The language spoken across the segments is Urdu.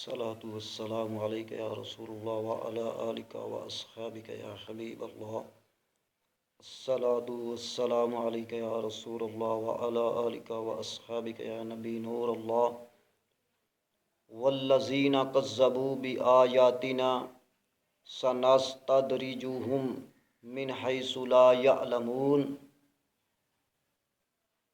الصلاة والسلام عليك يا رسول الله وعلى آلك وأصحابك يا حبيب الله. الصلاة والسلام عليك يا رسول الله وعلى آلك وأصحابك يا نبي نور الله. والذين كذبوا بآياتنا سنستدرجهم من حيث لا يعلمون.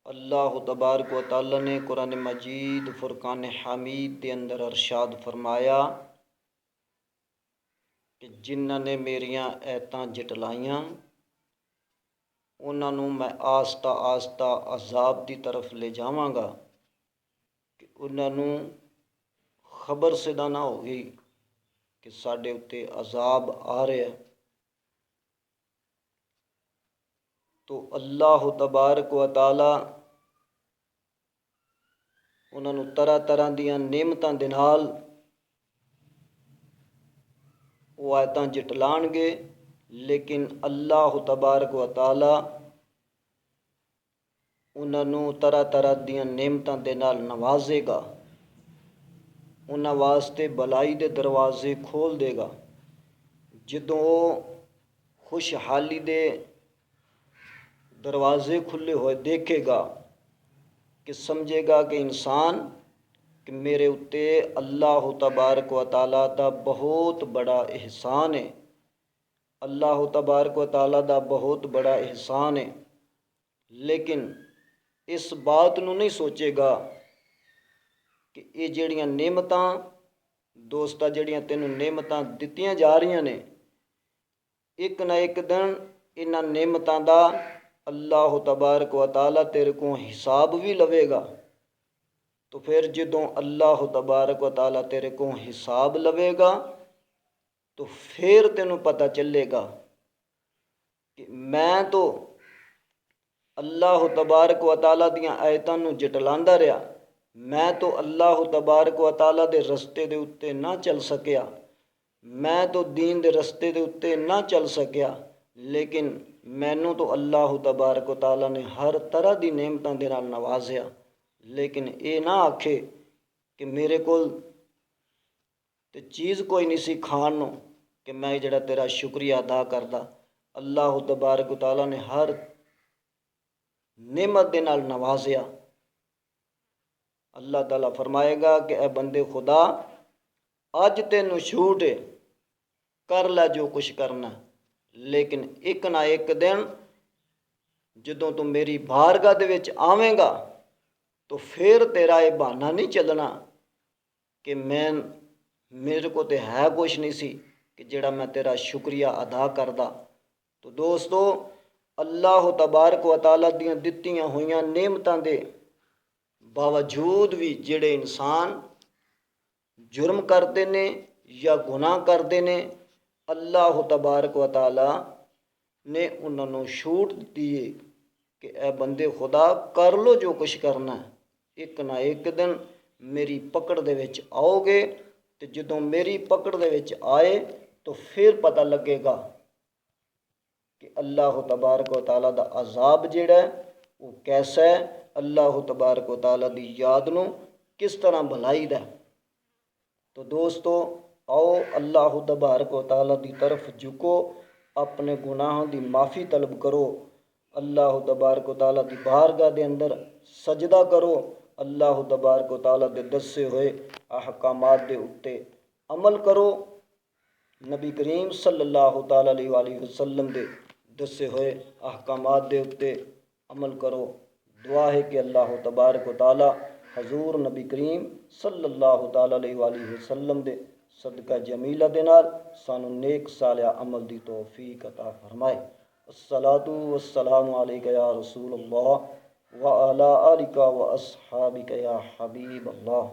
اللہ تبارک و تعالی نے قرآن مجید فرقان حمید کے اندر ارشاد فرمایا کہ جنہاں نے میریاں ایتاں جٹلائیاں انہاں نوں میں آہستہ آہستہ عذاب دی طرف لے جاواں گا کہ انہاں نوں خبر سدا نہ ہوگی کہ ساڈے اتے عذاب آ رہا ہے۔ تو اللہ تبارک و تعالی انہاں نوں طرح طرح دیاں نعمتاں دے نال وہ آیتاں جٹلان گے، لیکن اللہ تبارک و تعالی انہاں نوں طرح طرح دیاں نعمتاں دے نال نوازے گا، انہاں واسطے بلائی دے دروازے کھول دے گا۔ جدوں وہ خوشحالی دے دروازے کھلے ہوئے دیکھے گا کہ سمجھے گا کہ انسان کہ میرے اتے اللہ تبارک و تعالیٰ دا بہت بڑا احسان ہے، اللہ تبارک و تعالیٰ دا بہت بڑا احسان ہے، لیکن اس بات نو نہیں سوچے گا کہ یہ جڑیاں نعمتاں دوستا جڑیاں تینوں نعمتاں دتیاں جا رہی نے، ایک نہ ایک دن انہاں نعمتاں دا اللہ تبارک و تعالیٰ تیرے کو حساب بھی لوے گا۔ تو پھر جدوں اللہ تبارک و تعالیٰ تیرے کو حساب لوے گا تو پھر تینوں پتہ چلے گا کہ میں تو اللہ تبارک و تعالیٰ دیاں آیتاں نوں جٹلاندا رہیا، میں تو اللہ تبارک و تعالیٰ دے رستے دے اتے نہ چل سکیا، میں تو دین دے رستے دے اتے نہ چل سکیا، لیکن مینوں تو اللہ تبارک و تعالیٰ نے ہر طرح دی نعمتاں دے نال نوازیا، لیکن اے نہ آکھے کہ میرے کول تے چیز کوئی نہیں سی کھان نو کہ میں جڑا تیرا شکریہ ادا کردا۔ اللہ تبارک و تعالیٰ نے ہر نعمت دے نال نوازیا۔ اللہ تعالیٰ فرمائے گا کہ اے بندے خدا اج تینوں چھوٹ ہے، کر لے جو کچھ کرنا، لیکن ایک نہ ایک دن جدوں تو میری بارگاہ دے وچ آویں گا تو پھر تیرا یہ بہانہ نہیں چلنا کہ میرے کو تے ہے کچھ نہیں سی کہ جڑا میں تیرا شکریہ ادا کردا۔ تو دوستو اللہ تبارک و تعالیٰ دیاں دتیاں ہوئیاں نعمتاں دے باوجود بھی جڑے انسان جرم کرتے نے یا گناہ کرتے نے، اللہ تبارک و تعالیٰ نے انہوں نے چھوٹ دی ہے کہ اے بندے خدا کر لو جو کچھ کرنا ہے، ایک نہ ایک دن میری پکڑ دے وچ آؤ گے، تو جدوں میری پکڑ دے وچ آئے تو پھر پتہ لگے گا کہ اللہ تبارک و تعالیٰ دا عذاب جڑا ہے وہ کیسا ہے، اللہ تبارک و تعالیٰ دی یاد نو کس طرح بھلائی دا۔ تو دوستو آؤ اللہ تبارک و تعالیٰ دی طرف جھکو، اپنے گناہوں دی معافی طلب کرو، اللہ تبارک و تعالیٰ دی بارگاہ دے اندر سجدہ کرو، اللہ تبارک و تعالیٰ دے دسے ہوئے احکامات دے اتے عمل کرو، نبی کریم صلی اللہ تعالیٰ علیہ وآلہ وسلم دے دسے ہوئے احکامات دے اتے عمل کرو۔ دعا ہے کہ اللہ تبارک و تعالیٰ حضور نبی کریم صلی اللہ تعالیٰ علیہ وآلہ وسلم دے صدقہ جمیلہ دے نال سانو نیک صالح عمل دی توفیق عطا فرمائے۔ الصلاۃ والسلام علیک یا رسول اللہ وعلی آلک واصحابک یا حبیب اللہ۔